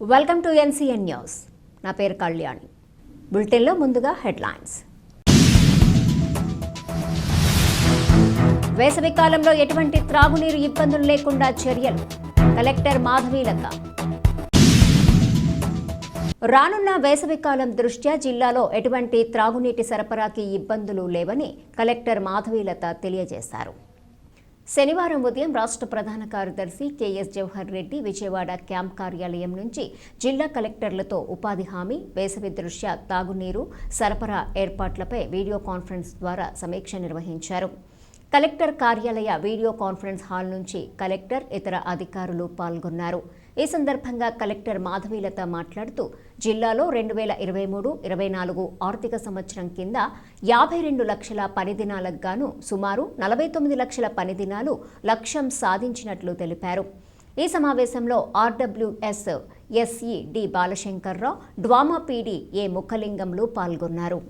Welcome to NCN news. నా పేరు కళ్యాణి. బులెటిన్లో ముందుగా హెడ్లైన్స్. వేసవి కాలంలో ఎటువంటి త్రాగునీరు ఇబ్బందులు లేకుండా చర్యలు. కలెక్టర్ మాధవీలత. రానున్న వేసవి కాలం దృష్ట్యా జిల్లాలో ఎటువంటి త్రాగునీటి సరఫరాకి ఇబ్బందులు లేవని కలెక్టర్ మాధవీలత తెలియజేశారు. శనివారం ఉదయం రాష్ట్ర ప్రధాన కార్యదర్శి కెఎస్ జవహర్ రెడ్డి విజయవాడ క్యాంప్ కార్యాలయం నుంచి జిల్లా కలెక్టర్లతో ఉపాధి హామీ, వేసవి దృష్ట్యా తాగునీరు సరఫరా ఏర్పాట్లపై వీడియో కాన్ఫరెన్స్ ద్వారా సమీక్ష నిర్వహించారు. కలెక్టర్ కార్యాలయ వీడియో కాన్ఫరెన్స్ హాల్ నుంచి కలెక్టర్, ఇతర అధికారులు పాల్గొన్నారు. ఈ సందర్భంగా కలెక్టర్ మాధవీలత మాట్లాడుతూ జిల్లాలో 2023-24 ఆర్థిక సంవత్సరం కింద 52 లక్షల పని దినాలకు గాను సుమారు 49 లక్షల పని దినాలు లక్ష్యం సాధించినట్లు తెలిపారు. ఈ సమావేశంలో ఆర్డబ్ల్యూఎస్ ఎస్ఈ డి బాలశంకర్రావు, డ్వామా పీడీ ఏ ముఖలింగంలు పాల్గొన్నారు.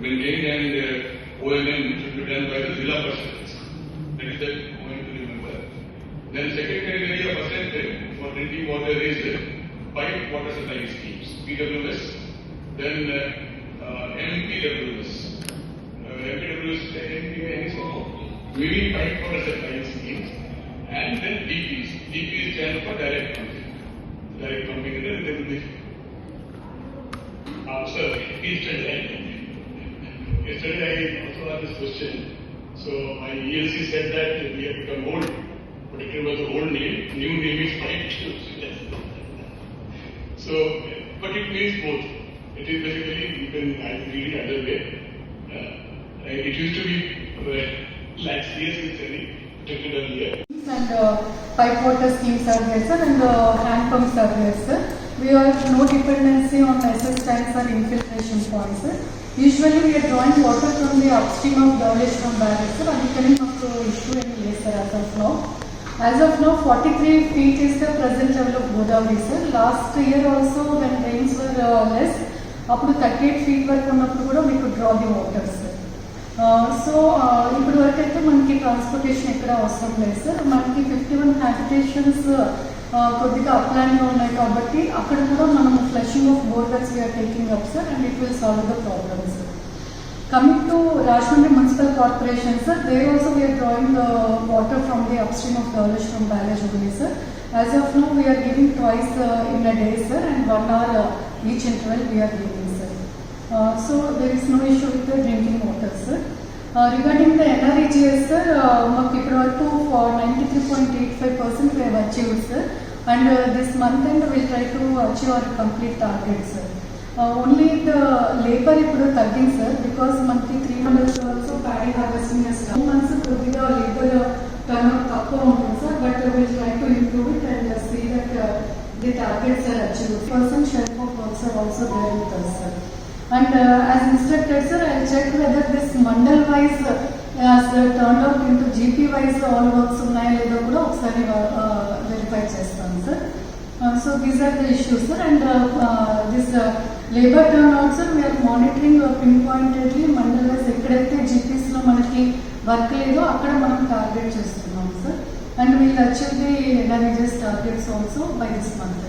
Maintained and O&M should be done by the Zilla Parshad. That is the point to remember. Then second category of assent for drinking water is pipe water supply schemes, PWS. Then MPWS. MPWS mini pipe water supply schemes. And then DPs. DPs stand for direct pumping. Direct pumping is there will be. Sir, please tell that. Yesterday I also had this question. So my ELC said that we have become old, but it was the old name. New name is pipe tubes. So, but it means both. It is basically you can read it either way. It used to be like CS is very technical here. And pipe water schemes are there, sir, and hand pumps are there, sir. We have no dependency on SS tanks or infiltration points, sir. Usually we are drawing water from the upstream of Dhavleshwaram barrage, sir, and we cannot issue any laser as of now. As of now, 43 feet is the present level of Godavari, sir. Last year also when rains were less, up to 38 feet వరకు ఉన్నప్పుడు కూడా we could draw the water, sir. So ఇప్పుడు వరకు అయితే మనకి transportation ఎక్కడ అవసరం లేదు, సార్. మనకి 51 హ్యాబిటేషన్స్ కొద్దిగా అప్లాన్గా ఉన్నాయి కాబట్టి అక్కడ కూడా మనం flushing of borewells we're taking up, sir, and it will solve the problem, sir. Coming to Rajahmundry municipal corporation, sir, there also we're drawing water from the upstream of Dowleswaram barrage only, sir. As of now we are giving twice in a day, sir, and 1 hour each interval we are giving, sir. So there is no issue with the drinking water, sir. Regarding the NREGS, sir, మాకు ఇప్పటి వరకు 93.85% we have achieved, sir, and this month end we will try to achieve our complete target, sir. Only the labor ఇప్పుడు తగ్గింది, sir, because మనకి 3 months also paddy harvesting is 2 months కొద్దిగా labor turnout తక్కువ ఉంటుంది, sir, but we will try to improve it and see that the targets are achieved. Person shelf of works are also there with us, sir. And as instructed, sir, I will check whether this mandal wise has turned out into GP wise all works ఉన్నాయో లేదో కూడా ఒకసారి verify చేస్తాను, sir. So these are the issues, sir, and this labor turnout, sir, we are monitoring pinpointedly mandal wise ఎక్కడైతే GPs లో మనకి work లేదో అక్కడ మనం టార్గెట్ చేస్తున్నాం, sir, and we will achieve the NREGS targets also by this month.